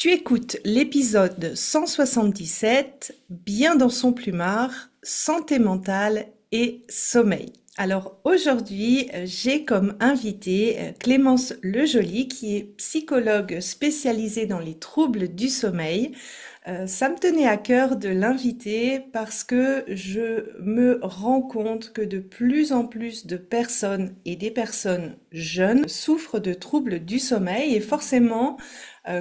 Tu écoutes l'épisode 177, Bien dans son plumard, santé mentale et sommeil. Alors aujourd'hui, j'ai comme invité Clémence Lejoly, qui est psychologue spécialisée dans les troubles du sommeil. Ça me tenait à cœur de l'inviter parce que je me rends compte que de plus en plus de personnes et des personnes jeunes souffrent de troubles du sommeil et forcément,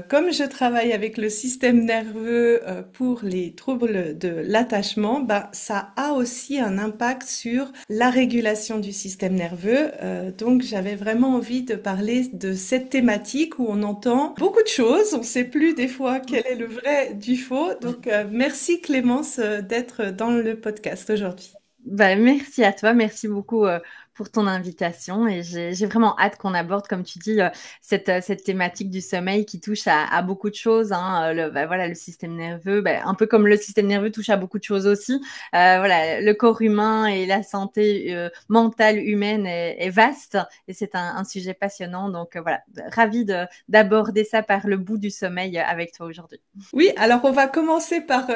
comme je travaille avec le système nerveux pour les troubles de l'attachement, bah, ça a aussi un impact sur la régulation du système nerveux. Donc j'avais vraiment envie de parler de cette thématique où on entend beaucoup de choses, on ne sait plus des fois quel est le vrai du faux. Donc merci Clémence d'être dans le podcast aujourd'hui. Bah, merci à toi, merci beaucoup pour ton invitation et j'ai vraiment hâte qu'on aborde, comme tu dis, cette thématique du sommeil qui touche à beaucoup de choses, hein, voilà, le système nerveux, un peu comme le système nerveux touche à beaucoup de choses aussi. Voilà, le corps humain et la santé mentale humaine est vaste et c'est un sujet passionnant. Donc voilà, ravie d'aborder ça par le bout du sommeil avec toi aujourd'hui. Oui, alors on va commencer par,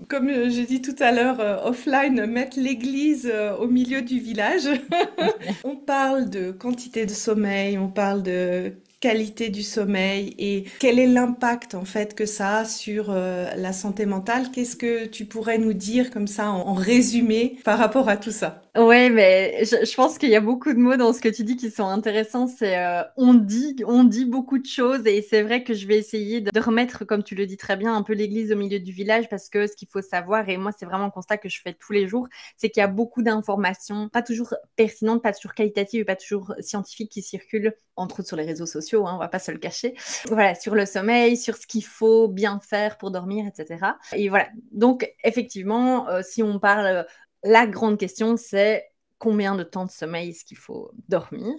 comme j'ai dit tout à l'heure, offline, mettre l'église au milieu du village. On parle de quantité de sommeil, on parle de qualité du sommeil et quel est l'impact en fait que ça a sur la santé mentale. Qu'est-ce que tu pourrais nous dire comme ça en résumé par rapport à tout ça? Ouais, mais je pense qu'il y a beaucoup de mots dans ce que tu dis qui sont intéressants. C'est on dit beaucoup de choses et c'est vrai que je vais essayer de remettre, comme tu le dis très bien, un peu l'église au milieu du village parce que ce qu'il faut savoir, et moi c'est vraiment un constat que je fais tous les jours, c'est qu'il y a beaucoup d'informations, pas toujours pertinentes, pas toujours qualitatives et pas toujours scientifiques qui circulent, entre autres sur les réseaux sociaux, hein, on va pas se le cacher. Voilà, sur le sommeil, sur ce qu'il faut bien faire pour dormir, etc. Et voilà, donc effectivement, si on parle la grande question, c'est combien de temps de sommeil est-ce qu'il faut dormir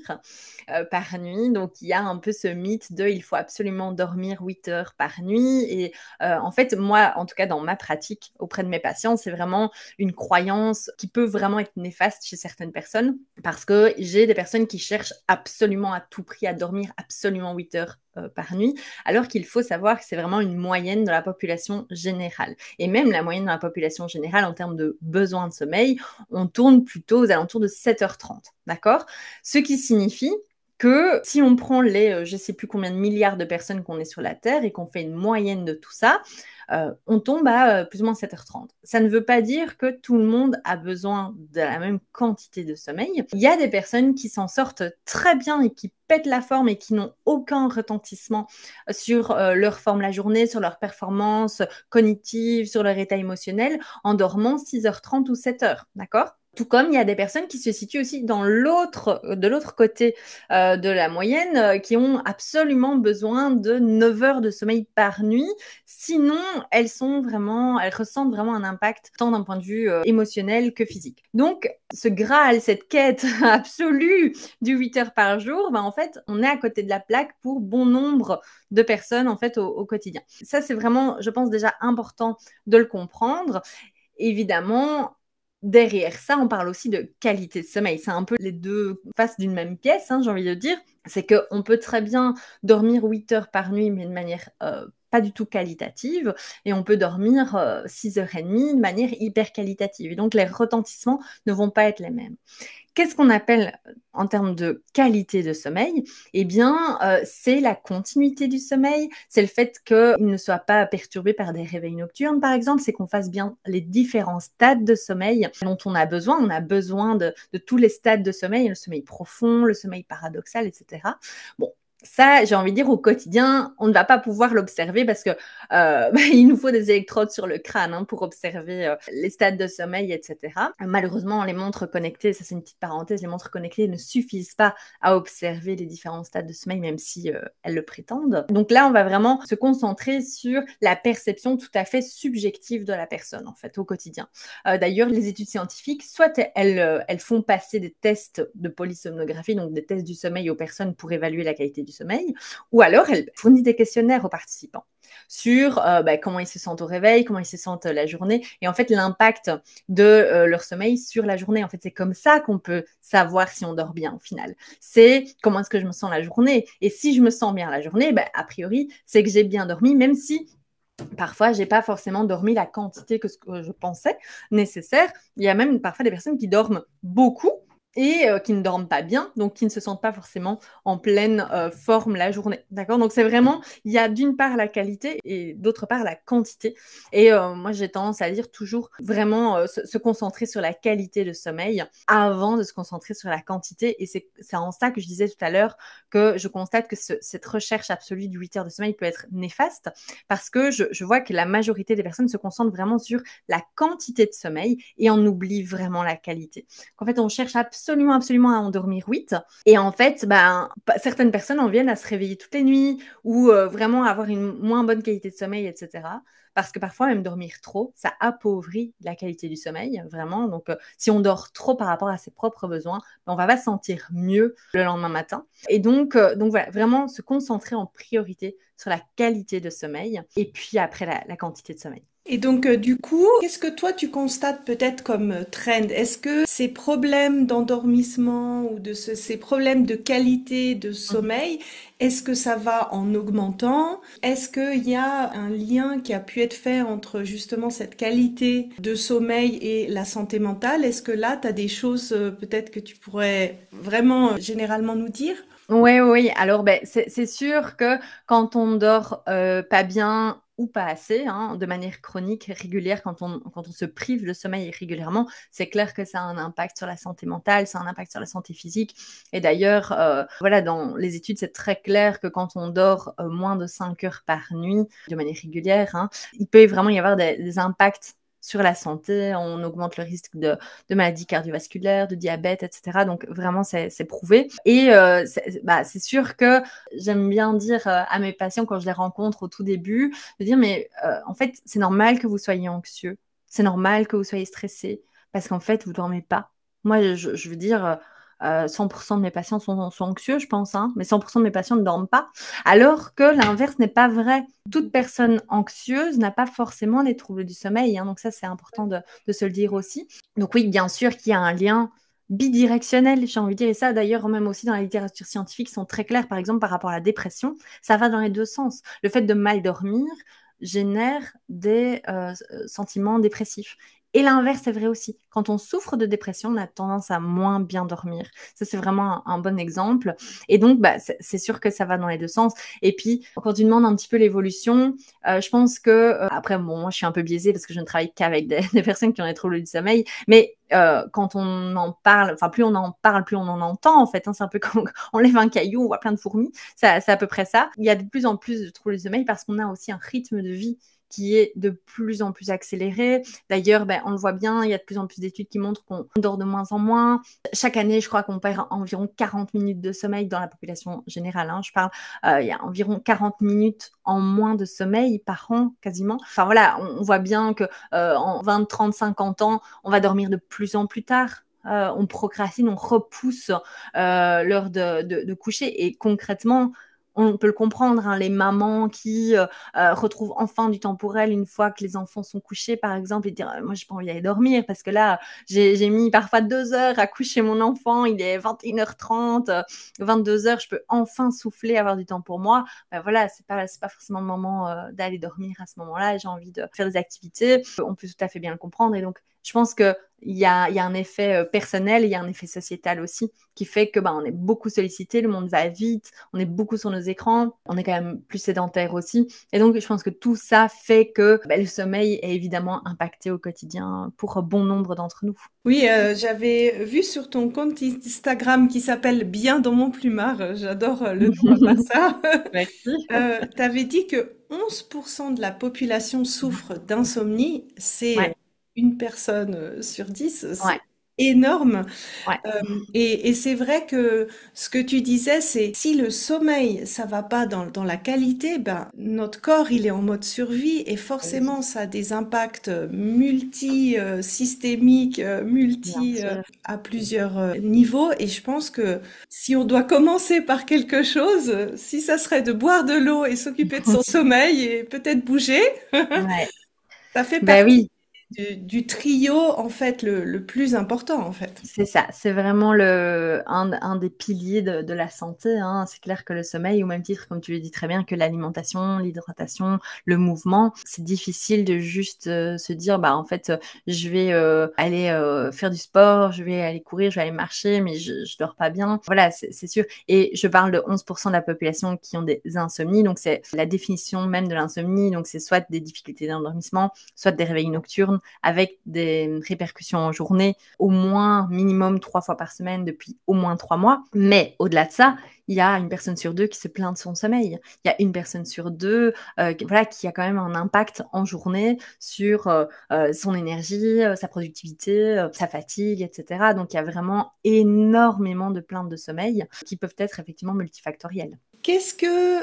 par nuit. Donc, il y a un peu ce mythe de il faut absolument dormir 8 heures par nuit. Et en fait, moi, en tout cas, dans ma pratique auprès de mes patients, c'est vraiment une croyance qui peut vraiment être néfaste chez certaines personnes parce que j'ai des personnes qui cherchent absolument à tout prix à dormir absolument 8 heures par nuit, alors qu'il faut savoir que c'est vraiment une moyenne de la population générale. Et même la moyenne de la population générale en termes de besoin de sommeil, on tourne plutôt aux alentours de 7h30, d'accord? Ce qui signifie que si on prend les je ne sais plus combien de milliards de personnes qu'on est sur la Terre et qu'on fait une moyenne de tout ça, on tombe à plus ou moins 7h30. Ça ne veut pas dire que tout le monde a besoin de la même quantité de sommeil. Il y a des personnes qui s'en sortent très bien et qui pètent la forme et qui n'ont aucun retentissement sur leur forme la journée, sur leur performance cognitive, sur leur état émotionnel, en dormant 6h30 ou 7h, d'accord? Tout comme il y a des personnes qui se situent aussi de l'autre côté de la moyenne, qui ont absolument besoin de 9 heures de sommeil par nuit. Sinon, elles ressentent vraiment un impact tant d'un point de vue émotionnel que physique. Donc, ce Graal, cette quête absolue du 8 heures par jour, en fait, on est à côté de la plaque pour bon nombre de personnes en fait au quotidien. Ça, c'est vraiment, je pense, déjà important de le comprendre. Évidemment, derrière ça, on parle aussi de qualité de sommeil. C'est un peu les deux faces d'une même pièce, hein, j'ai envie de dire. C'est qu'on peut très bien dormir 8 heures par nuit, mais de manière pas du tout qualitative, et on peut dormir 6h30 de manière hyper qualitative. Et donc, les retentissements ne vont pas être les mêmes. Qu'est-ce qu'on appelle en termes de qualité de sommeil? Eh bien, c'est la continuité du sommeil, c'est le fait qu'il ne soit pas perturbé par des réveils nocturnes, par exemple, c'est qu'on fasse bien les différents stades de sommeil dont on a besoin. On a besoin de tous les stades de sommeil, le sommeil profond, le sommeil paradoxal, etc. Bon, ça, j'ai envie de dire, au quotidien, on ne va pas pouvoir l'observer parce que il nous faut des électrodes sur le crâne hein, pour observer les stades de sommeil, etc. Malheureusement, les montres connectées, ça c'est une petite parenthèse, les montres connectées ne suffisent pas à observer les différents stades de sommeil, même si elles le prétendent. Donc là, on va vraiment se concentrer sur la perception tout à fait subjective de la personne, en fait, au quotidien. D'ailleurs, les études scientifiques, soit elles font passer des tests de polysomnographie, donc des tests du sommeil aux personnes pour évaluer la qualité du sommeil, ou alors elle fournit des questionnaires aux participants sur comment ils se sentent au réveil, comment ils se sentent la journée, et en fait l'impact de leur sommeil sur la journée. En fait, c'est comme ça qu'on peut savoir si on dort bien au final. C'est comment est-ce que je me sens la journée. Et si je me sens bien la journée, a priori, c'est que j'ai bien dormi, même si parfois, j'ai pas forcément dormi la quantité que je pensais nécessaire. Il y a même parfois des personnes qui dorment beaucoup et qui ne dorment pas bien, donc qui ne se sentent pas forcément en pleine forme la journée. D'accord? Donc c'est vraiment, il y a d'une part la qualité et d'autre part la quantité. Et moi, j'ai tendance à dire toujours vraiment se concentrer sur la qualité de sommeil avant de se concentrer sur la quantité. Et c'est en ça que je disais tout à l'heure que je constate que cette recherche absolue du 8 heures de sommeil peut être néfaste parce que je vois que la majorité des personnes se concentrent vraiment sur la quantité de sommeil et on oublie vraiment la qualité. En fait, on cherche absolument à endormir 8 et en fait, certaines personnes en viennent à se réveiller toutes les nuits ou vraiment avoir une moins bonne qualité de sommeil, etc. Parce que parfois, même dormir trop, ça appauvrit la qualité du sommeil, vraiment. Donc, si on dort trop par rapport à ses propres besoins, on va pas se sentir mieux le lendemain matin. Et donc voilà, vraiment se concentrer en priorité sur la qualité de sommeil et puis après la quantité de sommeil. Et donc, du coup, qu'est-ce que toi tu constates peut-être comme trend? Est-ce que ces problèmes d'endormissement ou ces problèmes de qualité de sommeil, est-ce que ça va en augmentant? Est-ce qu'il y a un lien qui a pu être fait entre justement cette qualité de sommeil et la santé mentale? Est-ce que là, tu as des choses peut-être que tu pourrais vraiment généralement nous dire? Oui, oui. Alors, c'est sûr que quand on dort pas bien ou pas assez, hein, de manière chronique, régulière, quand on se prive de sommeil régulièrement, c'est clair que ça a un impact sur la santé mentale, ça a un impact sur la santé physique. Et d'ailleurs, voilà, dans les études, c'est très clair que quand on dort moins de 5 heures par nuit, de manière régulière, hein, il peut vraiment y avoir des impacts sur la santé, on augmente le risque de maladies cardiovasculaires, de diabète, etc. Donc vraiment, c'est prouvé. Et c'est sûr que j'aime bien dire à mes patients quand je les rencontre au tout début, de dire mais en fait, c'est normal que vous soyez anxieux, c'est normal que vous soyez stressé, parce qu'en fait, vous dormez pas. Moi, je veux dire, 100% de mes patients sont anxieux, je pense, hein, mais 100% de mes patients ne dorment pas. Alors que l'inverse n'est pas vrai. Toute personne anxieuse n'a pas forcément les troubles du sommeil, hein, donc ça, c'est important de se le dire aussi. Donc oui, bien sûr qu'il y a un lien bidirectionnel, j'ai envie de dire, et ça d'ailleurs même aussi dans la littérature scientifique sont très clairs, par exemple par rapport à la dépression, ça va dans les deux sens. Le fait de mal dormir génère des sentiments dépressifs. Et l'inverse est vrai aussi. Quand on souffre de dépression, on a tendance à moins bien dormir. Ça, c'est vraiment un bon exemple. Et donc, c'est sûr que ça va dans les deux sens. Et puis, quand tu demandes un petit peu l'évolution, je pense que, après, bon, moi, je suis un peu biaisée parce que je ne travaille qu'avec des personnes qui ont des troubles du sommeil, mais quand on en parle, enfin, plus on en parle, plus on en entend, en fait, hein, c'est un peu comme on lève un caillou, on voit plein de fourmis, c'est à peu près ça. Il y a de plus en plus de troubles du sommeil parce qu'on a aussi un rythme de vie qui est de plus en plus accéléré. D'ailleurs, on le voit bien, il y a de plus en plus d'études qui montrent qu'on dort de moins en moins. Chaque année, je crois qu'on perd environ 40 minutes de sommeil dans la population générale. Hein, je parle, il y a environ 40 minutes en moins de sommeil par an, quasiment. Enfin voilà, on voit bien que en 20, 30, 50 ans, on va dormir de plus en plus tard. On procrastine, on repousse l'heure de coucher. Et concrètement, on peut le comprendre, hein, les mamans qui retrouvent enfin du temps pour elles une fois que les enfants sont couchés, par exemple, et dire moi, j'ai pas envie d'aller dormir parce que là, j'ai mis parfois 2 heures à coucher mon enfant, il est 21h30, 22 heures, je peux enfin souffler, avoir du temps pour moi. Voilà, c'est pas forcément le moment d'aller dormir à ce moment-là. J'ai envie de faire des activités. On peut tout à fait bien le comprendre. Et donc, je pense qu'il y a un effet personnel, il y a un effet sociétal aussi qui fait que on est beaucoup sollicité, le monde va vite, on est beaucoup sur nos écrans, on est quand même plus sédentaire aussi. Et donc, je pense que tout ça fait que le sommeil est évidemment impacté au quotidien pour bon nombre d'entre nous. Oui, j'avais vu sur ton compte Instagram qui s'appelle Bien dans mon plumard, j'adore le nom à part ça. Merci. T'avais dit que 11% de la population souffre d'insomnie, c'est Ouais, une personne sur 10, ouais. énorme. Ouais, Et c'est vrai que ce que tu disais, c'est si le sommeil, ça va pas dans la qualité, ben, notre corps, il est en mode survie et oui, forcément, ça a des impacts multi-systémiques, bien multi, sûr. à plusieurs niveaux. Et je pense que si on doit commencer par quelque chose, si ça serait de boire de l'eau et s'occuper de son sommeil et peut-être bouger, Ouais, ça fait ben partie oui. du trio, en fait, le plus important, en fait. C'est ça, c'est vraiment un des piliers de la santé, hein. C'est clair que le sommeil, au même titre, comme tu le dis très bien, que l'alimentation, l'hydratation, le mouvement, c'est difficile de juste se dire, bah en fait, je vais aller faire du sport, je vais aller courir, je vais aller marcher, mais je dors pas bien. Voilà, c'est sûr. Et je parle de 11% de la population qui ont des insomnies, donc c'est la définition même de l'insomnie, donc c'est soit des difficultés d'endormissement, soit des réveils nocturnes avec des répercussions en journée au moins minimum 3 fois par semaine depuis au moins 3 mois. Mais au-delà de ça, il y a une personne sur deux qui se plaint de son sommeil. Il y a une personne sur deux voilà, qui a quand même un impact en journée sur son énergie, sa productivité, sa fatigue, etc. Donc il y a vraiment énormément de plaintes de sommeil qui peuvent être effectivement multifactorielles. Qu'est-ce que,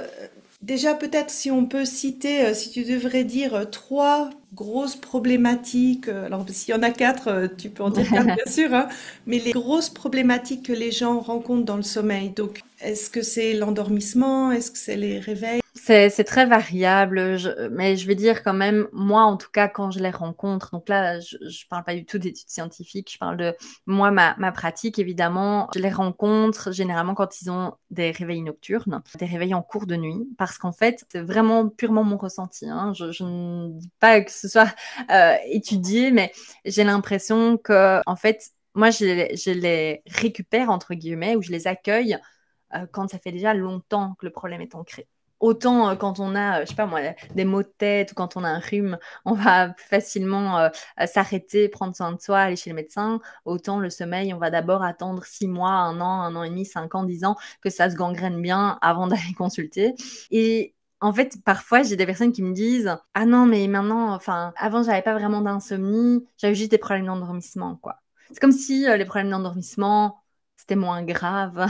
déjà peut-être si on peut citer, si tu devrais dire trois grosses problématiques, alors s'il y en a quatre, tu peux en dire quatre bien sûr, hein, mais les grosses problématiques que les gens rencontrent dans le sommeil. Donc, est-ce que c'est l'endormissement? Est-ce que c'est les réveils? C'est très variable, mais je vais dire quand même, moi en tout cas, quand je les rencontre, donc là, je parle pas du tout d'études scientifiques, je parle de moi, ma pratique, évidemment, je les rencontre généralement quand ils ont des réveils nocturnes, des réveils en cours de nuit, parce qu'en fait, c'est vraiment purement mon ressenti, hein. Je ne dis pas que ce soit étudié, mais j'ai l'impression que, en fait, moi, je les récupère, entre guillemets, ou je les accueille quand ça fait déjà longtemps que le problème est ancré. Autant quand on a, je sais pas moi, des maux de tête ou quand on a un rhume, on va facilement s'arrêter, prendre soin de soi, aller chez le médecin. Autant le sommeil, on va d'abord attendre 6 mois, 1 an et demi, 5 ans, 10 ans que ça se gangrène bien avant d'aller consulter. Et en fait, parfois, j'ai des personnes qui me disent, ah non, mais maintenant, enfin, avant, j'avais pas vraiment d'insomnie, j'avais juste des problèmes d'endormissement, quoi. C'est comme si les problèmes d'endormissement, c'était moins grave.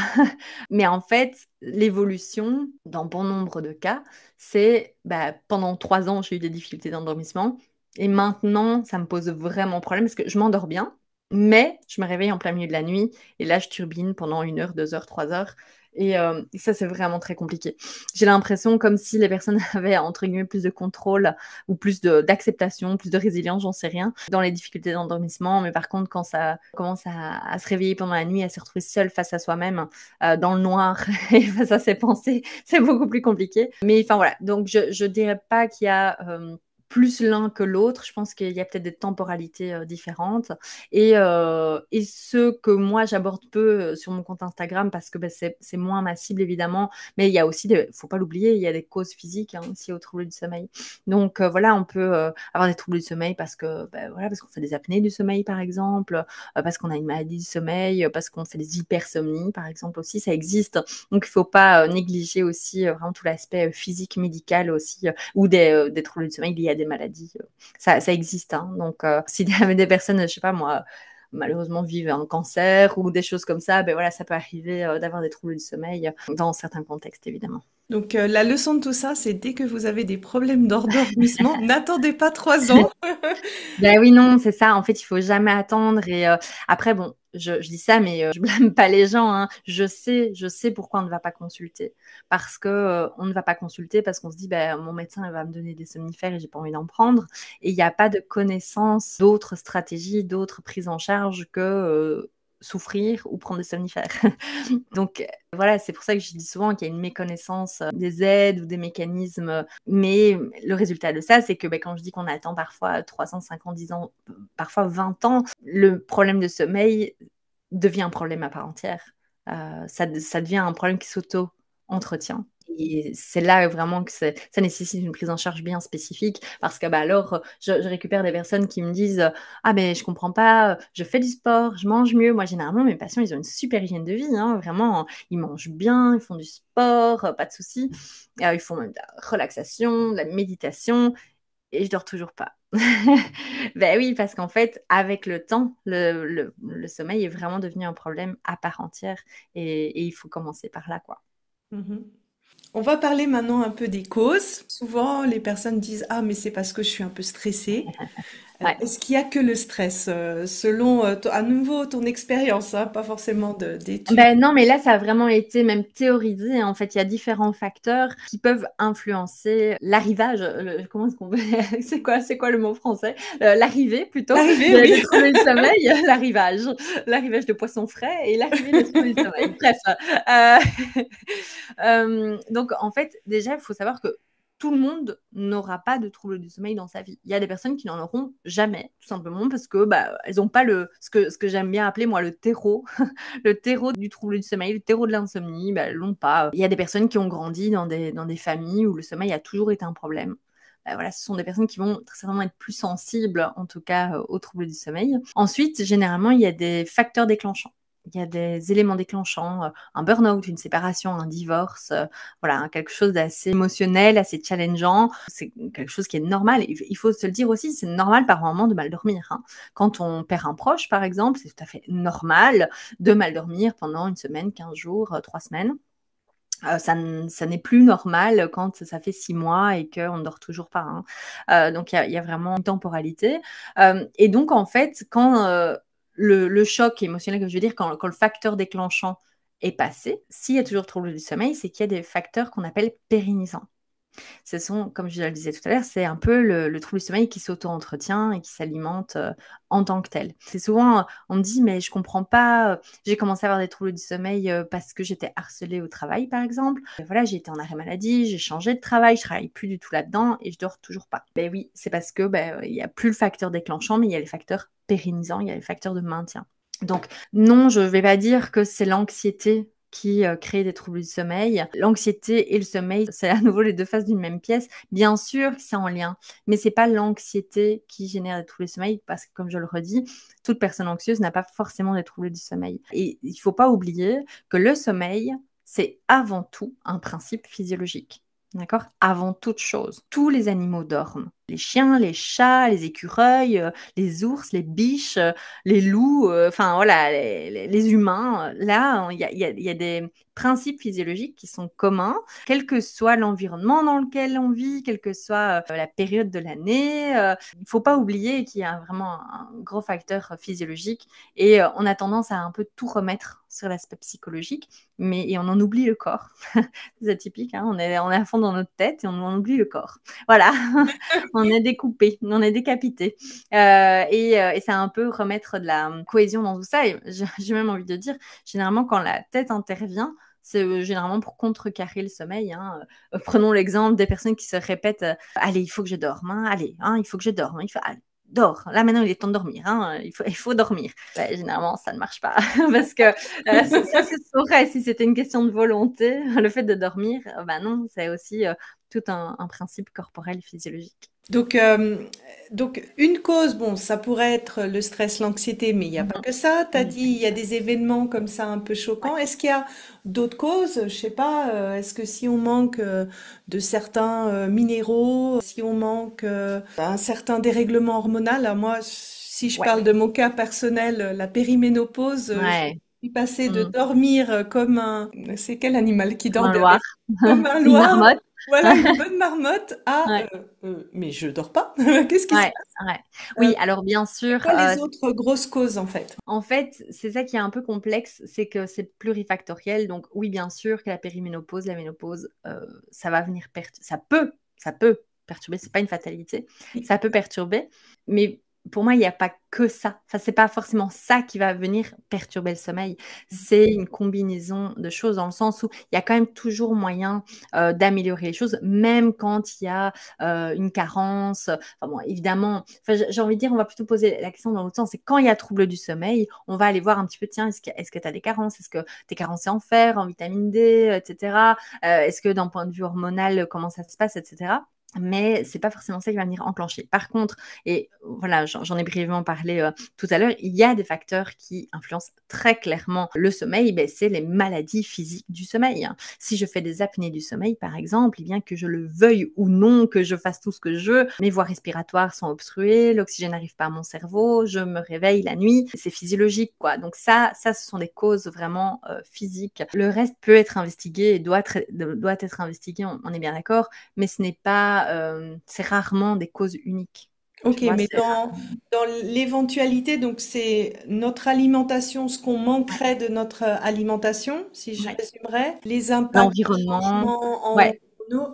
Mais en fait, l'évolution, dans bon nombre de cas, c'est bah, pendant 3 ans, j'ai eu des difficultés d'endormissement. Et maintenant, ça me pose vraiment problème parce que je m'endors bien, mais je me réveille en plein milieu de la nuit. Et là, je turbine pendant 1 heure, 2 heures, 3 heures. Et ça, c'est vraiment très compliqué. J'ai l'impression comme si les personnes avaient, entre guillemets, plus de contrôle ou plus d'acceptation, plus de résilience, j'en sais rien, dans les difficultés d'endormissement. Mais par contre, quand ça commence à se réveiller pendant la nuit, à se retrouver seul face à soi-même, dans le noir et face à ses pensées, c'est beaucoup plus compliqué. Mais enfin voilà, donc je dirais pas qu'il y a plus l'un que l'autre. Je pense qu'il y a peut-être des temporalités différentes. Et ce que moi j'aborde peu sur mon compte Instagram parce que bah, c'est moins ma cible évidemment, mais il y a aussi, faut pas l'oublier, il y a des causes physiques hein, aussi aux troubles du sommeil. Donc voilà, on peut avoir des troubles du sommeil parce que bah, voilà, parce qu'on fait des apnées du sommeil par exemple, parce qu'on a une maladie du sommeil, parce qu'on fait des hypersomnies, par exemple, aussi, ça existe. Donc, il ne faut pas négliger aussi vraiment tout l'aspect physique, médical aussi, ou des troubles du sommeil liés à des maladies. Ça existe. Hein. Donc, si des personnes, je ne sais pas moi, malheureusement vivent un cancer ou des choses comme ça, ben voilà, ça peut arriver d'avoir des troubles du sommeil dans certains contextes, évidemment. Donc, la leçon de tout ça, c'est dès que vous avez des problèmes d'endormissement, n'attendez pas 3 ans. Ben oui, non, c'est ça. En fait, il faut jamais attendre. Et après, bon, je dis ça, mais je blâme pas les gens. Hein. Je sais pourquoi on ne va pas consulter. Parce que on ne va pas consulter parce qu'on se dit, ben, mon médecin il va me donner des somnifères et j'ai pas envie d'en prendre. Et il n'y a pas de connaissance d'autres stratégies, d'autres prises en charge que souffrir ou prendre des somnifères. Donc voilà, c'est pour ça que je dis souvent qu'il y a une méconnaissance des aides ou des mécanismes. Mais le résultat de ça, c'est que ben, quand je dis qu'on attend parfois 300, 50, 10 ans, parfois 20 ans, le problème de sommeil devient un problème à part entière. Ça devient un problème qui s'auto-entretient. Et c'est là vraiment que ça nécessite une prise en charge bien spécifique parce que bah alors je récupère des personnes qui me disent ah mais je comprends pas, je fais du sport, je mange mieux. Moi généralement mes patients ils ont une super hygiène de vie, hein, vraiment ils mangent bien, ils font du sport, pas de souci. Ils font même de la relaxation, de la méditation et je dors toujours pas. Ben oui, parce qu'en fait, avec le temps, le sommeil est vraiment devenu un problème à part entière et il faut commencer par là, quoi. Mhm. On va parler maintenant un peu des causes. Souvent, les personnes disent, ah, mais c'est parce que je suis un peu stressée. Ouais. Est-ce qu'il y a que le stress, selon, à nouveau ton expérience, hein, pas forcément d'études? Ben non, mais là, ça a vraiment été même théorisé. En fait, il y a différents facteurs qui peuvent influencer l'arrivage. Comment est-ce qu'on c'est quoi le mot français? L'arrivée plutôt L'arrivée, oui. des troubles du sommeil, l'arrivage de poissons frais et l'arrivée des troubles du sommeil. Bref, donc en fait, déjà, il faut savoir que tout le monde n'aura pas de troubles du sommeil dans sa vie. Il y a des personnes qui n'en auront jamais, tout simplement parce que bah, elles n'ont pas ce que j'aime bien appeler moi le terreau le terreau du trouble du sommeil, le terreau de l'insomnie, bah, elles l'ont pas. Il y a des personnes qui ont grandi dans des familles où le sommeil a toujours été un problème. Voilà, ce sont des personnes qui vont très certainement être plus sensibles, en tout cas, aux troubles du sommeil. Ensuite, généralement, il y a des facteurs déclenchants. Il y a des éléments déclenchants, un burn-out, une séparation, un divorce, voilà, hein, quelque chose d'assez émotionnel, assez challengeant. C'est quelque chose qui est normal. Il faut se le dire aussi, c'est normal par moment de mal dormir, hein. Quand on perd un proche, par exemple, c'est tout à fait normal de mal dormir pendant une semaine, 15 jours, 3 semaines. Ça n'est plus normal quand ça fait 6 mois et qu'on ne dort toujours pas, hein. Donc il y a vraiment une temporalité. Et donc en fait, quand le choc émotionnel, que je veux dire, quand le facteur déclenchant est passé, s'il y a toujours trouble du sommeil, c'est qu'il y a des facteurs qu'on appelle pérennisants. Ce sont, comme je le disais tout à l'heure, c'est un peu le trouble du sommeil qui s'auto-entretient et qui s'alimente en tant que tel. C'est souvent, on me dit, mais je comprends pas, j'ai commencé à avoir des troubles du sommeil parce que j'étais harcelée au travail, par exemple. Et voilà, j'ai été en arrêt maladie, j'ai changé de travail, je travaille plus du tout là-dedans et je dors toujours pas. Ben oui, c'est parce que il y a plus le facteur déclenchant, mais il y a les facteurs pérennisants, il y a les facteurs de maintien. Donc non, je ne vais pas dire que c'est l'anxiété qui crée des troubles du sommeil. L'anxiété et le sommeil, c'est à nouveau les deux faces d'une même pièce. Bien sûr que c'est en lien, mais c'est pas l'anxiété qui génère des troubles du sommeil parce que, comme je le redis, toute personne anxieuse n'a pas forcément des troubles du sommeil. Et il faut pas oublier que le sommeil, c'est avant tout un principe physiologique. D'accord? Avant toute chose. Tous les animaux dorment. Les chiens, les chats, les écureuils, les ours, les biches, les loups, enfin voilà, les humains. Là, il y a des principes physiologiques qui sont communs, quel que soit l'environnement dans lequel on vit, quelle que soit la période de l'année. Il ne faut pas oublier qu'il y a vraiment un gros facteur physiologique et on a tendance à un peu tout remettre sur l'aspect psychologique, et on en oublie le corps. C'est atypique, hein, on est à fond dans notre tête et on en oublie le corps. Voilà. On est découpé, on est décapité. Et c'est un peu remettre de la cohésion dans tout ça. Et j'ai même envie de dire, généralement, quand la tête intervient, c'est généralement pour contrecarrer le sommeil, hein. Prenons l'exemple des personnes qui se répètent allez, il faut que je dorme, hein, allez, hein, il faut que je dorme, allez, dors. Là, maintenant, il est temps de dormir, hein, il faut dormir. Généralement, ça ne marche pas. Parce que ça se saurait si c'était une question de volonté. Le fait de dormir, non, c'est aussi tout un principe corporel physiologique. Donc, une cause, bon, ça pourrait être le stress, l'anxiété, mais il n'y a pas Mhm. que ça. Tu as Mhm. dit, il y a des événements comme ça un peu choquants. Est-ce qu'il y a d'autres causes? Je sais pas, est-ce que si on manque de certains minéraux, si on manque un certain dérèglement hormonal, alors moi, si je Ouais. parle de mon cas personnel, la périménopause, je Ouais. suis passée de Mm. dormir comme un... C'est quel animal qui Comme dort un derrière? loir. Comme un Une loir, marmotte. voilà, une bonne marmotte, à Ouais. mais je dors pas. Qu'est-ce qui se Ouais. passe? Ouais. Euh, Oui, alors bien c'est sûr, quoi les autres grosses causes en fait? en fait, c'est ça qui est un peu complexe, c'est que c'est plurifactoriel. Donc oui, bien sûr que la périménopause, la ménopause, ça va venir ça peut perturber, c'est pas une fatalité, ça peut perturber, mais pour moi, il n'y a pas que ça. Enfin, c'est pas forcément ça qui va venir perturber le sommeil. C'est une combinaison de choses dans le sens où il y a quand même toujours moyen d'améliorer les choses, même quand il y a une carence. Enfin bon, évidemment, enfin, j'ai envie de dire, on va plutôt poser la question dans l'autre sens. C'est quand il y a trouble du sommeil, on va aller voir un petit peu, tiens, est-ce que tu as des carences? Est-ce que tu es carencé en fer, en vitamine D, etc. Est-ce que d'un point de vue hormonal, comment ça se passe, etc. mais c'est pas forcément ça qui va venir enclencher. Par contre, et voilà, j'en ai brièvement parlé tout à l'heure, il y a des facteurs qui influencent très clairement le sommeil, ben, c'est les maladies physiques du sommeil. Si je fais des apnées du sommeil, par exemple, et bien que je le veuille ou non, que je fasse tout ce que je veux, mes voies respiratoires sont obstruées, l'oxygène n'arrive pas à mon cerveau, je me réveille la nuit, c'est physiologique, quoi. Donc ça, ce sont des causes vraiment physiques. Le reste peut être investigué et doit être investigué, on est bien d'accord, mais ce n'est pas, c'est rarement des causes uniques. Tu Ok, vois, mais c'est dans l'éventualité, donc c'est notre alimentation, ce qu'on ouais, manquerait de notre alimentation, si je ouais. résumerais, les impacts de L'environnement, changements en ouais,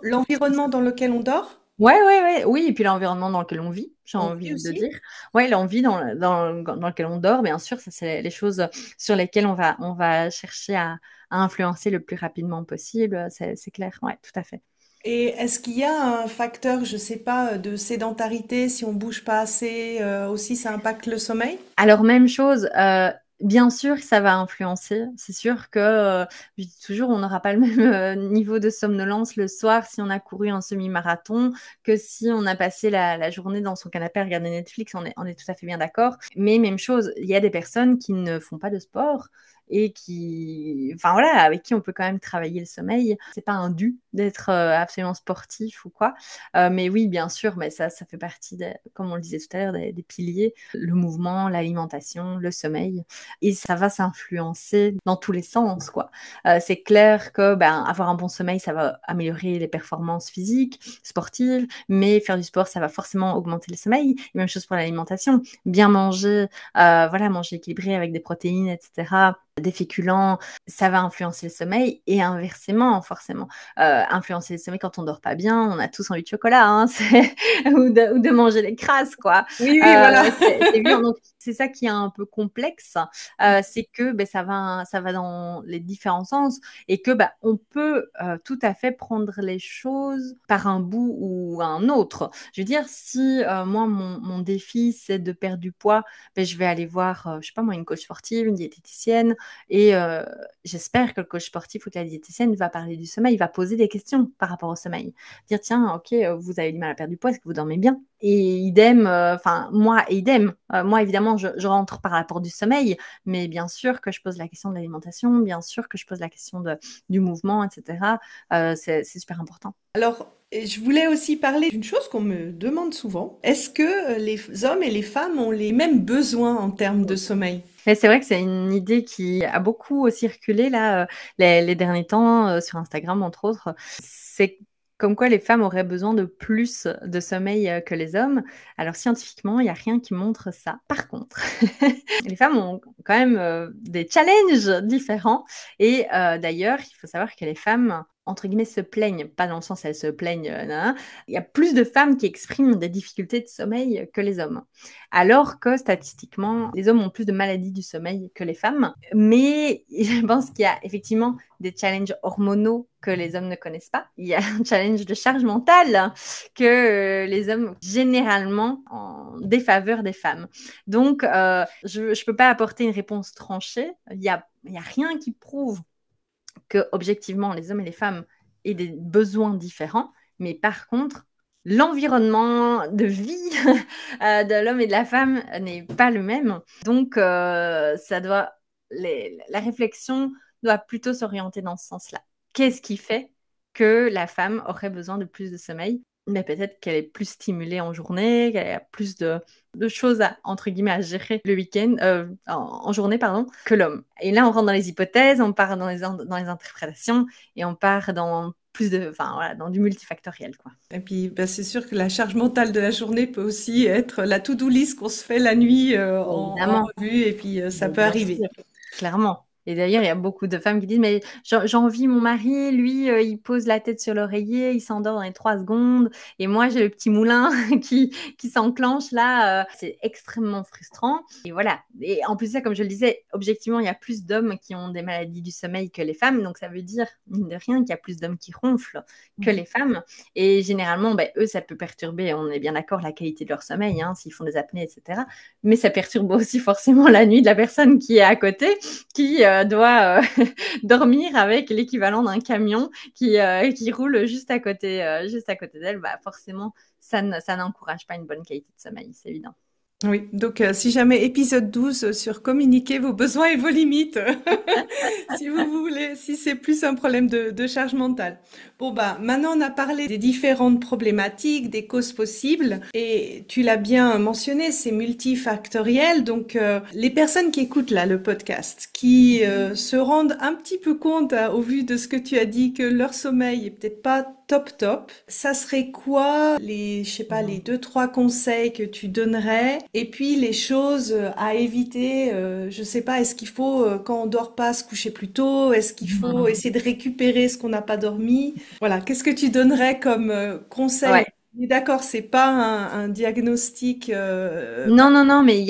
l'environnement dans lequel on dort, ouais, oui, et puis l'environnement dans lequel on vit, j'ai on envie vit de aussi. dire. Ouais, l'envie dans lequel on dort, bien sûr, ça c'est les choses sur lesquelles on va chercher à influencer le plus rapidement possible, c'est clair, ouais, tout à fait. Et est-ce qu'il y a un facteur, je sais pas, de sédentarité, si on bouge pas assez, aussi ça impacte le sommeil? Alors, même chose, bien sûr que ça va influencer. C'est sûr que, je dis toujours, on n'aura pas le même niveau de somnolence le soir si on a couru un semi-marathon que si on a passé la journée dans son canapé à regarder Netflix. On est tout à fait bien d'accord. Mais même chose, il y a des personnes qui ne font pas de sport et enfin voilà, avec qui on peut quand même travailler le sommeil. C'est pas un dû d'être absolument sportif ou quoi. Mais oui, bien sûr, mais ça fait partie, comme on le disait tout à l'heure, des piliers, le mouvement, l'alimentation, le sommeil. Et ça va s'influencer dans tous les sens, quoi. C'est clair que ben, avoir un bon sommeil, ça va améliorer les performances physiques, sportives, mais faire du sport, ça va forcément augmenter le sommeil. Et même chose pour l'alimentation. Bien manger, voilà, manger équilibré avec des protéines, etc., des féculents, ça va influencer le sommeil et inversement, forcément. Influencer le sommeil quand on dort pas bien, on a tous envie de chocolat, hein, ou de manger des crasses, quoi. Oui, oui, voilà. C'est évident. Donc, c'est ça qui est un peu complexe, c'est que ben, ça va dans les différents sens et que ben, on peut tout à fait prendre les choses par un bout ou un autre. Je veux dire, si moi, mon défi, c'est de perdre du poids, ben, je vais aller voir, je sais pas moi, une coach sportive, une diététicienne, et j'espère que le coach sportif ou que la diététicienne va parler du sommeil, va poser des questions par rapport au sommeil. Dire, tiens, ok, vous avez du mal à perdre du poids, est-ce que vous dormez bien? Et idem, enfin, moi, idem. Moi, évidemment, je rentre par rapport du sommeil, mais bien sûr que je pose la question de l'alimentation, bien sûr que je pose la question du mouvement, etc. C'est super important. Alors, je voulais aussi parler d'une chose qu'on me demande souvent. Est-ce que les hommes et les femmes ont les mêmes besoins en termes de sommeil? Mais c'est vrai que c'est une idée qui a beaucoup circulé là, les derniers temps, sur Instagram, entre autres. C'est comme quoi les femmes auraient besoin de plus de sommeil que les hommes. Alors scientifiquement, il n'y a rien qui montre ça. Par contre, les femmes ont quand même des challenges différents. Et d'ailleurs, il faut savoir que les femmes, entre guillemets, se plaignent, pas dans le sens elles se plaignent, nan, nan. Il y a plus de femmes qui expriment des difficultés de sommeil que les hommes. Alors que statistiquement, les hommes ont plus de maladies du sommeil que les femmes. Mais je pense qu'il y a effectivement des challenges hormonaux que les hommes ne connaissent pas. Il y a un challenge de charge mentale que les hommes ont généralement en défaveur des femmes. Donc, je ne peux pas apporter une réponse tranchée. Il y a rien qui prouve que, objectivement, les hommes et les femmes aient des besoins différents. Mais par contre, l'environnement de vie de l'homme et de la femme n'est pas le même. Donc, la réflexion doit plutôt s'orienter dans ce sens-là. Qu'est-ce qui fait que la femme aurait besoin de plus de sommeil? Mais peut-être qu'elle est plus stimulée en journée, qu'elle a plus de choses entre guillemets, à gérer le week-end, en journée, pardon, que l'homme. Et là, on rentre dans les hypothèses, on part dans les interprétations et on part dans enfin, voilà, dans du multifactoriel, quoi. Et puis, bah, c'est sûr que la charge mentale de la journée peut aussi être la to-do list qu'on se fait la nuit en Évidemment. revue, et puis ça Mais peut bien arriver. sûr, clairement. Et d'ailleurs, il y a beaucoup de femmes qui disent, mais j'envie mon mari, lui, il pose la tête sur l'oreiller, il s'endort dans les 3 secondes, et moi, j'ai le petit moulin qui s'enclenche là. C'est extrêmement frustrant. Et voilà. Et en plus de ça, comme je le disais, objectivement, il y a plus d'hommes qui ont des maladies du sommeil que les femmes, donc ça veut dire, mine de rien, qu'il y a plus d'hommes qui ronflent que Mhm. les femmes. Et généralement, ben, eux, ça peut perturber, on est bien d'accord, la qualité de leur sommeil, hein, s'ils font des apnées, etc. Mais ça perturbe aussi forcément la nuit de la personne qui est à côté, qui doit dormir avec l'équivalent d'un camion qui roule juste à côté d'elle, bah forcément, ça n'encourage pas une bonne qualité de sommeil, c'est évident. Oui, donc si jamais épisode 12 sur communiquer vos besoins et vos limites, si vous voulez, si c'est plus un problème de charge mentale. Bon, bah, maintenant on a parlé des différentes problématiques, des causes possibles, et tu l'as bien mentionné, c'est multifactoriel. Donc, les personnes qui écoutent là le podcast, qui se rendent un petit peu compte, au vu de ce que tu as dit, que leur sommeil est peut-être pas top, ça serait quoi les, je sais pas, les deux, trois conseils que tu donnerais? Et puis les choses à éviter, je sais pas, est-ce qu'il faut, quand on dort pas, se coucher plus tôt? Est-ce qu'il faut essayer de récupérer ce qu'on n'a pas dormi? Voilà, qu'est-ce que tu donnerais comme conseil? Ouais. On est d'accord, c'est pas un diagnostic. Non, non, non, mais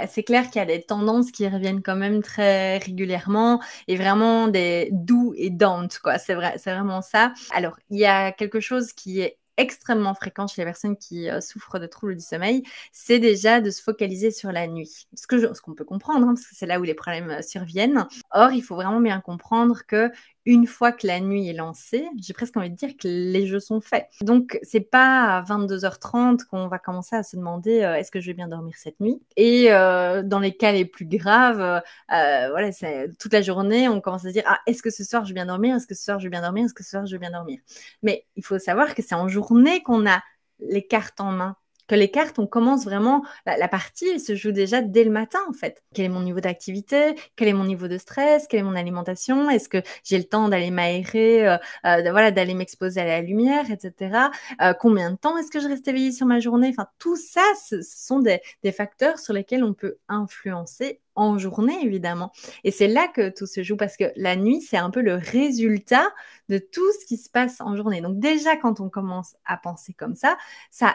c'est clair qu'il y a des tendances qui reviennent quand même très régulièrement et vraiment des do et don't, quoi. C'est vrai, c'est vraiment ça. Alors, il y a quelque chose qui est extrêmement fréquent chez les personnes qui souffrent de troubles du sommeil, c'est déjà de se focaliser sur la nuit. Ce qu'on peut comprendre, hein, parce que c'est là où les problèmes surviennent. Or, il faut vraiment bien comprendre que une fois que la nuit est lancée, j'ai presque envie de dire que les jeux sont faits. Donc, c'est pas à 22h30 qu'on va commencer à se demander est-ce que je vais bien dormir cette nuit. Et dans les cas les plus graves, voilà, c'est toute la journée, on commence à se dire ah, est-ce que ce soir je vais bien dormir? Est-ce que ce soir je vais bien dormir? Est-ce que ce soir je vais bien dormir? Mais il faut savoir que c'est en journée qu'on a les cartes en main. Que les cartes, on commence vraiment, la partie elle se joue déjà dès le matin en fait. Quel est mon niveau d'activité? Quel est mon niveau de stress? Quelle est mon alimentation? Est-ce que j'ai le temps d'aller m'aérer, voilà, d'aller m'exposer à la lumière, etc. Combien de temps est-ce que je reste éveillée sur ma journée? Enfin, tout ça, ce sont des facteurs sur lesquels on peut influencer en journée, évidemment. Et c'est là que tout se joue parce que la nuit, c'est un peu le résultat de tout ce qui se passe en journée. Donc déjà, quand on commence à penser comme ça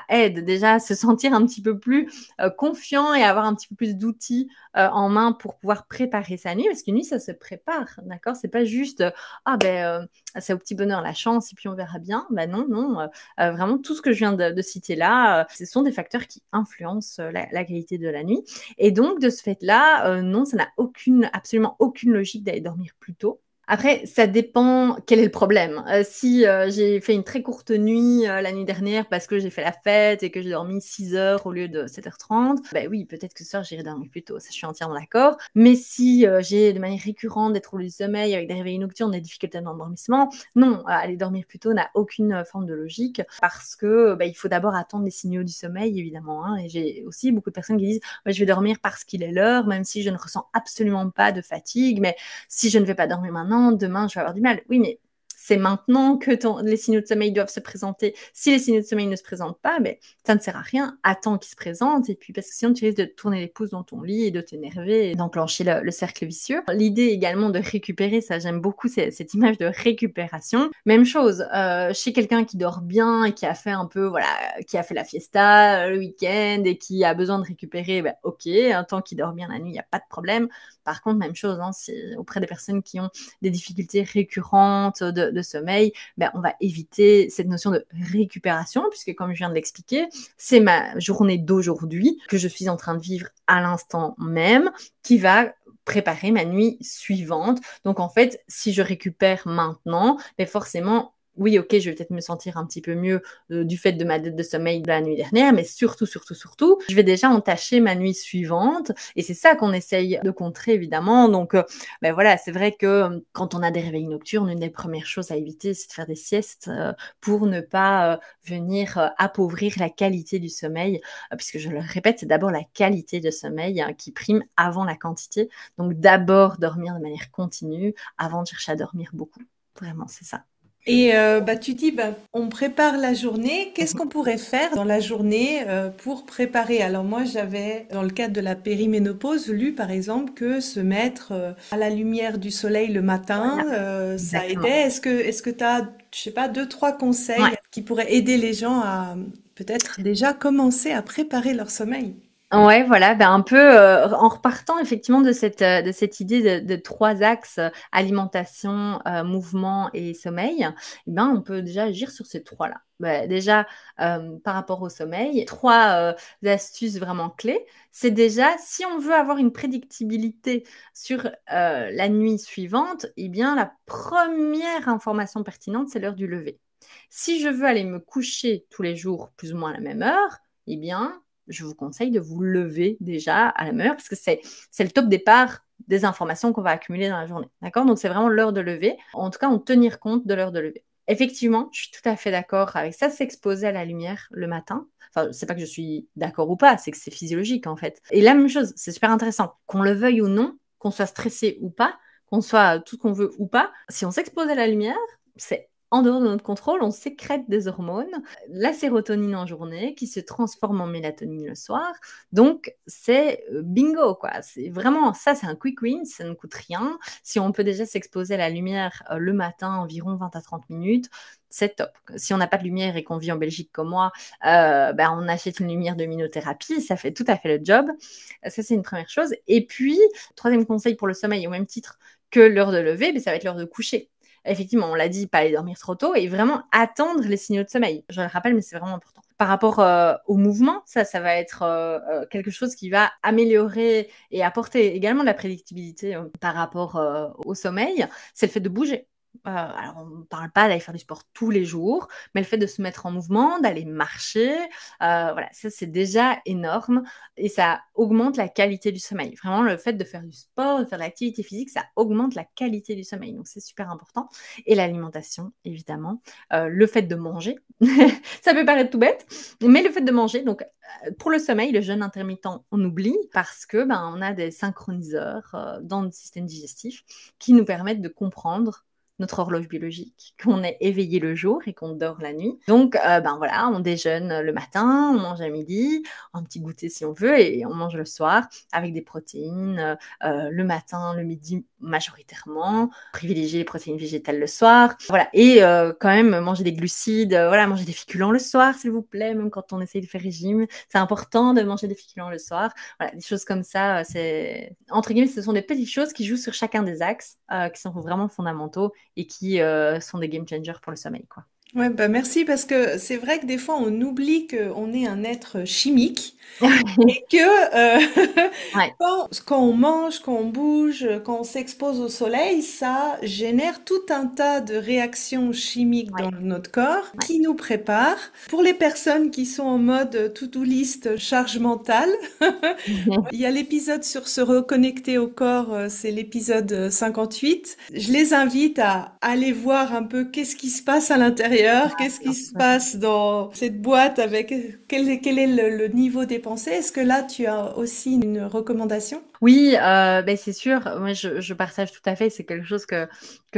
aide déjà à se sentir un petit peu plus confiant et avoir un petit peu plus d'outils en main pour pouvoir préparer sa nuit. Parce qu'une nuit, ça se prépare, d'accord? C'est pas juste, c'est au petit bonheur la chance et puis on verra bien. Ben non, non. Vraiment, tout ce que je viens de citer là, ce sont des facteurs qui influencent la qualité de la nuit. Et donc, de ce fait-là, non, ça n'a absolument aucune logique d'aller dormir plus tôt. Après, ça dépend quel est le problème. Si j'ai fait une très courte nuit la nuit dernière parce que j'ai fait la fête et que j'ai dormi 6 heures au lieu de 7h30, ben oui, peut-être que ce soir j'irai dormir plus tôt, ça je suis entièrement d'accord. Mais si j'ai de manière récurrente des troubles du sommeil avec des réveils nocturnes, des difficultés d'endormissement, non, aller dormir plus tôt n'a aucune forme de logique parce que il faut d'abord attendre les signaux du sommeil, évidemment. Hein, et j'ai aussi beaucoup de personnes qui disent je vais dormir parce qu'il est l'heure, même si je ne ressens absolument pas de fatigue, mais si je ne vais pas dormir maintenant, demain, je vais avoir du mal. Oui, mais c'est maintenant que les signaux de sommeil doivent se présenter. Si les signaux de sommeil ne se présentent pas, mais ça ne sert à rien. Attends qu'ils se présentent. Et puis, parce que sinon, tu risques de tourner les pouces dans ton lit et de t'énerver et d'enclencher le cercle vicieux. L'idée également de récupérer, ça, j'aime beaucoup cette image de récupération. Même chose, chez quelqu'un qui dort bien et qui a fait un peu, voilà, qui a fait la fiesta le week-end et qui a besoin de récupérer, ok, un temps qu'il dort bien la nuit, il n'y a pas de problème. Par contre, même chose, hein, c'est auprès des personnes qui ont des difficultés récurrentes de sommeil, on va éviter cette notion de récupération, puisque comme je viens de l'expliquer, c'est ma journée d'aujourd'hui que je suis en train de vivre à l'instant même qui va préparer ma nuit suivante. Donc en fait, si je récupère maintenant, forcément, oui, ok, je vais peut-être me sentir un petit peu mieux du fait de ma dette de sommeil de la nuit dernière, mais surtout, je vais déjà entacher ma nuit suivante. Et c'est ça qu'on essaye de contrer, évidemment. Donc, voilà, c'est vrai que quand on a des réveils nocturnes, une des premières choses à éviter, c'est de faire des siestes pour ne pas venir appauvrir la qualité du sommeil, puisque je le répète, c'est d'abord la qualité de sommeil qui prime avant la quantité. Donc, d'abord dormir de manière continue avant de chercher à dormir beaucoup. Vraiment, c'est ça. Et tu dis, on prépare la journée. Qu'est-ce qu'on pourrait faire dans la journée pour préparer? Alors moi, j'avais, dans le cadre de la périménopause, lu par exemple que se mettre à la lumière du soleil le matin, Voilà, ça exactement. aidait. Est-ce que tu as, je sais pas, deux, trois conseils Ouais. qui pourraient aider les gens à peut-être déjà commencer à préparer leur sommeil? Ouais, voilà, un peu en repartant effectivement de cette idée de trois axes, alimentation, mouvement et sommeil, on peut déjà agir sur ces trois-là. Bah, déjà, par rapport au sommeil, trois astuces vraiment clés. C'est déjà, si on veut avoir une prédictibilité sur la nuit suivante, eh bien, la première information pertinente, c'est l'heure du lever. Si je veux aller me coucher tous les jours plus ou moins à la même heure, eh bien, je vous conseille de vous lever déjà à la même heure parce que c'est le top départ des informations qu'on va accumuler dans la journée. D'accord? Donc, c'est vraiment l'heure de lever. En tout cas, en tenir compte de l'heure de lever. Effectivement, je suis tout à fait d'accord avec ça, s'exposer à la lumière le matin. Enfin, c'est pas que je suis d'accord ou pas, c'est que c'est physiologique en fait. Et la même chose, c'est super intéressant. Qu'on le veuille ou non, qu'on soit stressé ou pas, qu'on soit tout ce qu'on veut ou pas, si on s'expose à la lumière, c'est en dehors de notre contrôle, on sécrète des hormones, la sérotonine en journée qui se transforme en mélatonine le soir. Donc, c'est bingo, quoi. C'est vraiment, ça, c'est un quick win, ça ne coûte rien. Si on peut déjà s'exposer à la lumière le matin, environ 20 à 30 minutes, c'est top. Si on n'a pas de lumière et qu'on vit en Belgique comme moi, on achète une lumière de luminothérapie, ça fait tout à fait le job. Ça, c'est une première chose. Et puis, troisième conseil pour le sommeil, au même titre que l'heure de lever, ça va être l'heure de coucher. Effectivement, on l'a dit, pas aller dormir trop tôt et vraiment attendre les signaux de sommeil. Je le rappelle, mais c'est vraiment important. Par rapport au mouvement, ça va être quelque chose qui va améliorer et apporter également de la prédictibilité par rapport au sommeil. C'est le fait de bouger. Alors, on ne parle pas d'aller faire du sport tous les jours, mais le fait de se mettre en mouvement, d'aller marcher, voilà, ça c'est déjà énorme et ça augmente la qualité du sommeil. Vraiment, le fait de faire du sport, de faire de l'activité physique, ça augmente la qualité du sommeil. Donc, c'est super important. Et l'alimentation, évidemment. Le fait de manger, ça peut paraître tout bête, mais le fait de manger, donc pour le sommeil, le jeûne intermittent, on oublie parce que on a des synchroniseurs dans le système digestif qui nous permettent de comprendre notre horloge biologique, qu'on est éveillé le jour et qu'on dort la nuit. Donc, voilà, on déjeune le matin, on mange à midi, un petit goûter si on veut, et on mange le soir avec des protéines, le matin, le midi majoritairement, privilégier les protéines végétales le soir, voilà, et quand même manger des glucides, voilà, manger des féculents le soir, s'il vous plaît, même quand on essaye de faire régime, c'est important de manger des féculents le soir, voilà, des choses comme ça, c'est, entre guillemets, ce sont des petites choses qui jouent sur chacun des axes, qui sont vraiment fondamentaux et qui sont des game changers pour le sommeil, quoi. Ouais, bah merci parce que c'est vrai que des fois on oublie qu'on est un être chimique et que Ouais, quand on mange, quand on bouge, quand on s'expose au soleil, ça génère tout un tas de réactions chimiques ouais, dans notre corps ouais. qui nous préparent. Pour les personnes qui sont en mode to-do list charge mentale, il y a l'épisode sur se reconnecter au corps, c'est l'épisode 58. Je les invite à aller voir un peu qu'est-ce qui se passe à l'intérieur, qu'est-ce qui se passe dans cette boîte avec quel est le niveau des pensées. Est-ce que là, tu as aussi une recommandation? Oui, c'est sûr. Moi, je partage tout à fait. C'est quelque chose que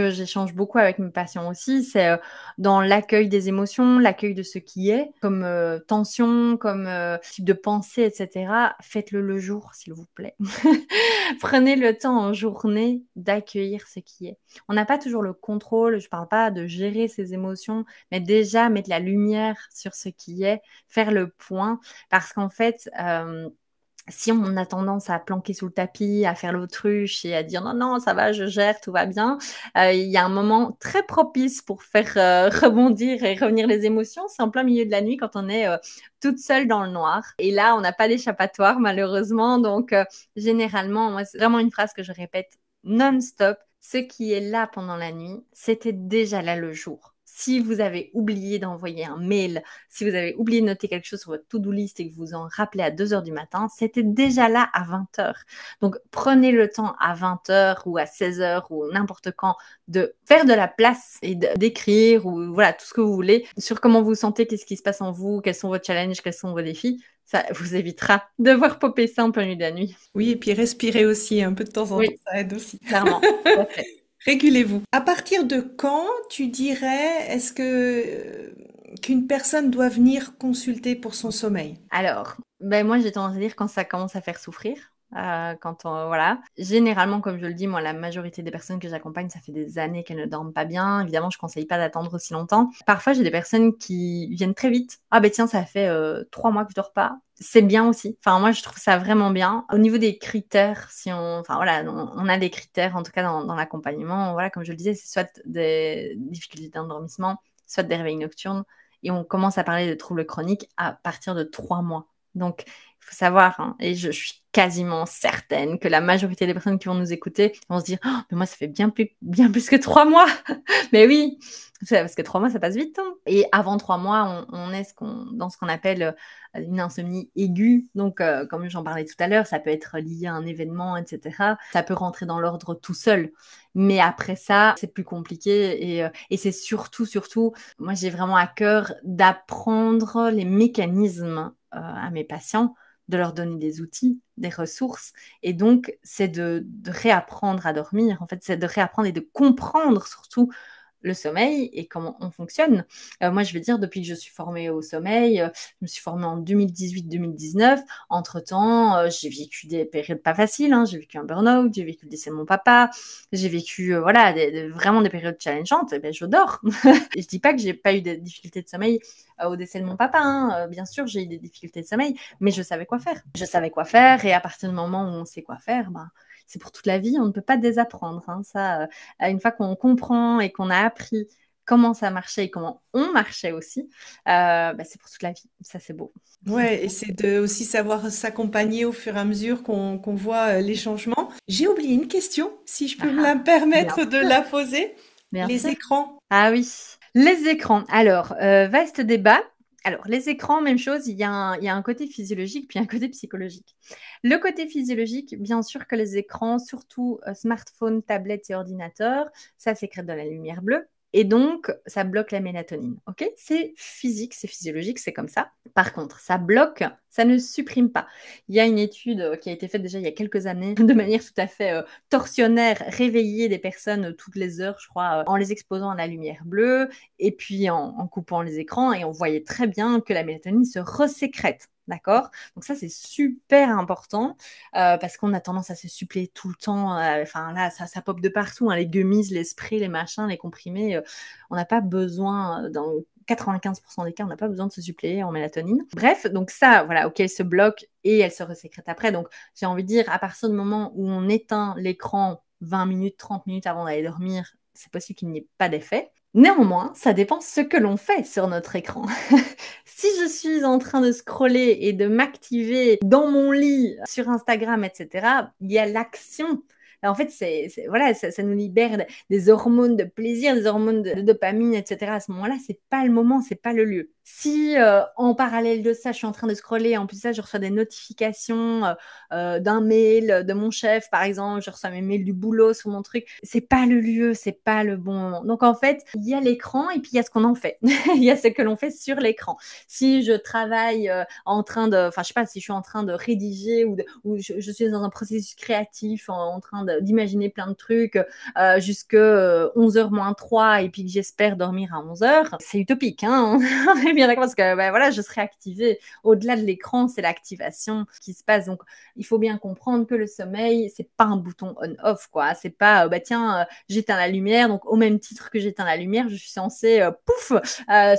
j'échange beaucoup avec mes patients aussi. C'est dans l'accueil des émotions, l'accueil de ce qui est, comme tension, comme type de pensée, etc. Faites-le le jour, s'il vous plaît. Prenez le temps en journée d'accueillir ce qui est. On n'a pas toujours le contrôle. Je parle pas de gérer ses émotions, mais déjà mettre la lumière sur ce qui est, faire le point, parce qu'en fait. Si on a tendance à planquer sous le tapis, à faire l'autruche et à dire non, non, ça va, je gère, tout va bien, il y a un moment très propice pour faire rebondir et revenir les émotions. C'est en plein milieu de la nuit quand on est toute seule dans le noir. Et là, on n'a pas d'échappatoire, malheureusement. Donc, généralement, moi, c'est vraiment une phrase que je répète non-stop. Ce qui est là pendant la nuit, c'était déjà là le jour. Si vous avez oublié d'envoyer un mail, si vous avez oublié de noter quelque chose sur votre to-do list et que vous en rappelez à 2 heures du matin, c'était déjà là à 20 heures. Donc, prenez le temps à 20 heures ou à 16 heures ou n'importe quand de faire de la place et d'écrire ou voilà, tout ce que vous voulez sur comment vous vous sentez, qu'est-ce qui se passe en vous, quels sont vos challenges, quels sont vos défis. Ça vous évitera de voir popper ça en plein milieu de la nuit. Oui, et puis respirer aussi un peu de temps en temps, Oui, ça aide aussi. clairement. Tout à fait. Régulez-vous. À partir de quand tu dirais, est-ce que qu'une personne doit venir consulter pour son sommeil? Alors, moi, j'ai tendance à dire quand ça commence à faire souffrir. Voilà. Généralement, comme je le dis, moi, la majorité des personnes que j'accompagne, ça fait des années qu'elles ne dorment pas bien. Évidemment, je conseille pas d'attendre aussi longtemps. Parfois, j'ai des personnes qui viennent très vite. Ah ben tiens, ça fait 3 mois que je dors pas. C'est bien aussi. Enfin, moi, je trouve ça vraiment bien. Au niveau des critères, si on, enfin voilà, on a des critères en tout cas dans l'accompagnement. Voilà, comme je le disais, c'est soit des difficultés d'endormissement, soit des réveils nocturnes Et on commence à parler de troubles chroniques à partir de 3 mois. Donc, il faut savoir, hein, et je suis quasiment certaine que la majorité des personnes qui vont nous écouter vont se dire, oh, mais moi, ça fait bien plus que 3 mois. Mais oui, parce que 3 mois, ça passe vite, hein. Et avant 3 mois, on est dans ce qu'on appelle une insomnie aiguë. Donc, comme j'en parlais tout à l'heure, ça peut être lié à un événement, etc. Ça peut rentrer dans l'ordre tout seul. Mais après ça, c'est plus compliqué. Et c'est surtout, moi, j'ai vraiment à cœur d'apprendre les mécanismes à mes patients, de leur donner des outils, des ressources. Et donc, c'est de réapprendre à dormir. En fait, c'est de réapprendre et de comprendre surtout le sommeil et comment on fonctionne. Moi, je vais dire, depuis que je suis formée au sommeil, je me suis formée en 2018-2019. Entre-temps, j'ai vécu des périodes pas faciles, hein. J'ai vécu un burn-out, j'ai vécu le décès de mon papa, j'ai vécu voilà, vraiment des périodes challengeantes. Et ben, je dors. Et je dis pas que j'ai pas eu des difficultés de sommeil au décès de mon papa, hein. Bien sûr, j'ai eu des difficultés de sommeil, mais je savais quoi faire. Je savais quoi faire, et à partir du moment où on sait quoi faire, ben, c'est pour toute la vie, on ne peut pas désapprendre, hein. Ça, une fois qu'on comprend et qu'on a appris comment ça marchait et comment on marchait aussi, bah, c'est pour toute la vie. Ça, c'est beau. Ouais, et c'est de aussi savoir s'accompagner au fur et à mesure qu'on voit les changements. J'ai oublié une question, si je peux me Ah, la bien permettre de sûr, la poser. bien Les sûr. écrans. Ah oui, les écrans. Alors, vaste débat. Alors, les écrans, même chose, il y a un côté physiologique puis un côté psychologique. Le côté physiologique, bien sûr que les écrans, surtout smartphones, tablettes et ordinateurs, ça sécrète de la lumière bleue. Et donc, ça bloque la mélatonine. Ok. C'est physique, c'est physiologique, c'est comme ça. Par contre, ça bloque, ça ne supprime pas. Il y a une étude qui a été faite déjà il y a quelques années, de manière tout à fait tortionnaire, réveiller des personnes toutes les heures, je crois, en les exposant à la lumière bleue et puis en coupant les écrans. Et on voyait très bien que la mélatonine se resécrète. D'accord. Donc ça, c'est super important parce qu'on a tendance à se suppléer tout le temps. Enfin là, ça pop de partout, hein, les gummies, les sprays, les machins, les comprimés. On n'a pas besoin, dans 95% des cas, on n'a pas besoin de se suppléer en mélatonine. Bref, donc ça, voilà, ok, elle se bloque et elle se resécrète après. Donc j'ai envie de dire, à partir du moment où on éteint l'écran 20 minutes, 30 minutes avant d'aller dormir, c'est possible qu'il n'y ait pas d'effet. Néanmoins, ça dépend ce que l'on fait sur notre écran. Si je suis en train de scroller et de m'activer dans mon lit sur Instagram, etc., il y a l'action. En fait, voilà, ça nous libère des hormones de plaisir, des hormones de dopamine, etc. À ce moment-là, c'est pas le moment, c'est pas le lieu. Si en parallèle de ça, je suis en train de scroller, en plus de ça, je reçois des notifications d'un mail de mon chef, par exemple, je reçois mes mails du boulot sur mon truc, c'est pas le lieu, c'est pas le bon moment. Donc en fait, il y a l'écran et puis il y a ce qu'on en fait. Il y a ce que l'on fait sur l'écran. Si je travaille en train de, enfin je sais pas, si je suis en train de rédiger ou je suis dans un processus créatif en train d'imaginer plein de trucs jusque 11h moins 3 et puis que j'espère dormir à 11h, c'est utopique, hein. On est bien d'accord parce que ben, voilà, je serai activée. Au-delà de l'écran, c'est l'activation qui se passe. Donc il faut bien comprendre que le sommeil, c'est pas un bouton on-off, quoi. C'est pas bah tiens, j'éteins la lumière, donc au même titre que j'éteins la lumière, je suis censée pouf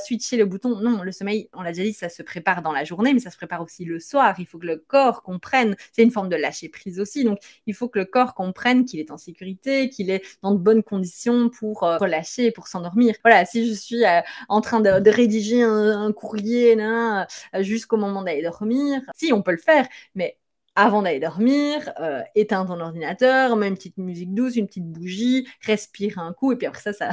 switcher le bouton. Non, le sommeil, on l'a déjà dit, ça se prépare dans la journée, mais ça se prépare aussi le soir. Il faut que le corps comprenne. C'est une forme de lâcher prise aussi. Donc, il faut que le corps comprenne qu'il est en sécurité, qu'il est dans de bonnes conditions pour relâcher, pour s'endormir. Voilà, si je suis en train de rédiger un courrier jusqu'au moment d'aller dormir, si, on peut le faire, mais avant d'aller dormir, éteins ton ordinateur, mets une petite musique douce, une petite bougie, respire un coup, et puis après ça,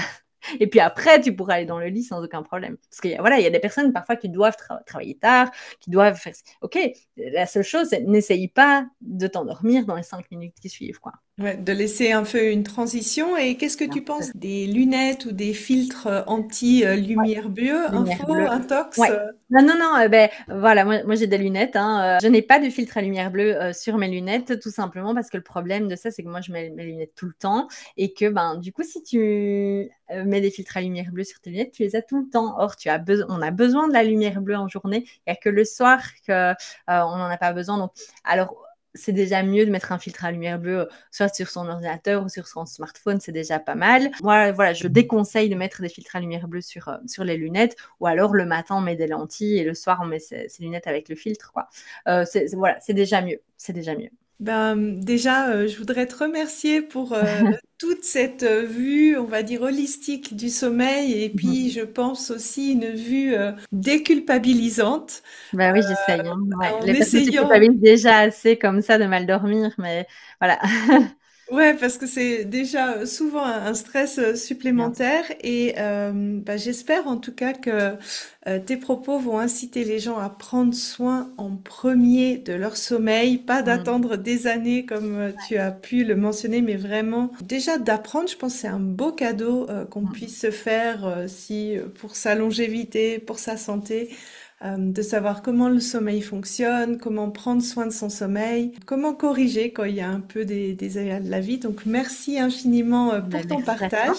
et puis après, tu pourras aller dans le lit sans aucun problème. Parce qu'il y a, voilà, il y a des personnes parfois qui doivent travailler tard, qui doivent faire. Ok, la seule chose, c'est n'essaye pas de t'endormir dans les 5 minutes qui suivent, quoi. Ouais, de laisser un peu une transition. Et qu'est-ce que Bien tu penses sûr. des lunettes ou des filtres anti-lumière bleue, Lumière info, bleue. intox? Ouais. Non, non, non, ben voilà, moi j'ai des lunettes, hein. Je n'ai pas de filtre à lumière bleue sur mes lunettes, tout simplement parce que le problème de ça, c'est que moi je mets mes lunettes tout le temps et que ben du coup, si tu mets des filtres à lumière bleue sur tes lunettes, tu les as tout le temps. Or, on a besoin de la lumière bleue en journée, il n'y a que le soir on n'en a pas besoin. Donc, alors, c'est déjà mieux de mettre un filtre à lumière bleue soit sur son ordinateur ou sur son smartphone, c'est déjà pas mal. Moi, voilà, je déconseille de mettre des filtres à lumière bleue sur les lunettes, ou alors le matin, on met des lentilles et le soir, on met ses lunettes avec le filtre, quoi. Voilà, c'est déjà mieux. C'est déjà mieux. Ben, déjà, je voudrais te remercier pour toute cette vue, on va dire, holistique du sommeil et Mhm. puis je pense aussi une vue déculpabilisante Bah oui, j'essaye, hein. Ouais. en Les personnes se essayant. culpabilisent déjà assez comme ça de mal dormir, mais voilà. Ouais, parce que c'est déjà souvent un stress Bien sûr. supplémentaire et bah, j'espère en tout cas que tes propos vont inciter les gens à prendre soin en premier de leur sommeil, pas Mm. d'attendre des années comme tu as pu le mentionner, mais vraiment déjà d'apprendre, je pense que c'est un beau cadeau qu'on Mm. puisse se faire si pour sa longévité, pour sa santé de savoir comment le sommeil fonctionne, comment prendre soin de son sommeil, comment corriger quand il y a un peu des aléas de la vie. Donc merci infiniment Bah, pour ton merci à toi. partage.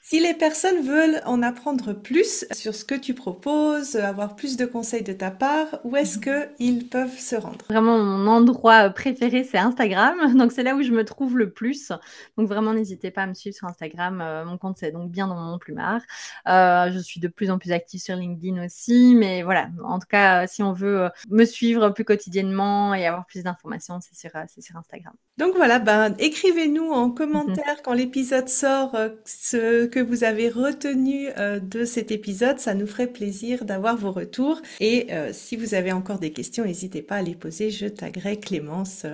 Si les personnes veulent en apprendre plus sur ce que tu proposes, avoir plus de conseils de ta part, où est-ce qu'ils peuvent se rendre? Vraiment, mon endroit préféré, c'est Instagram. Donc, c'est là où je me trouve le plus. Donc, vraiment, n'hésitez pas à me suivre sur Instagram. Mon compte, c'est donc bien dans mon plumard. Je suis de plus en plus active sur LinkedIn aussi. Mais voilà, en tout cas, si on veut me suivre plus quotidiennement et avoir plus d'informations, c'est sur Instagram. Donc voilà, ben, écrivez-nous en commentaire quand l'épisode sort ce que vous avez retenu de cet épisode. Ça nous ferait plaisir d'avoir vos retours. Et si vous avez encore des questions, n'hésitez pas à les poser. Je taguerai Clémence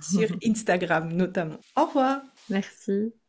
sur Instagram notamment. Au revoir. Merci.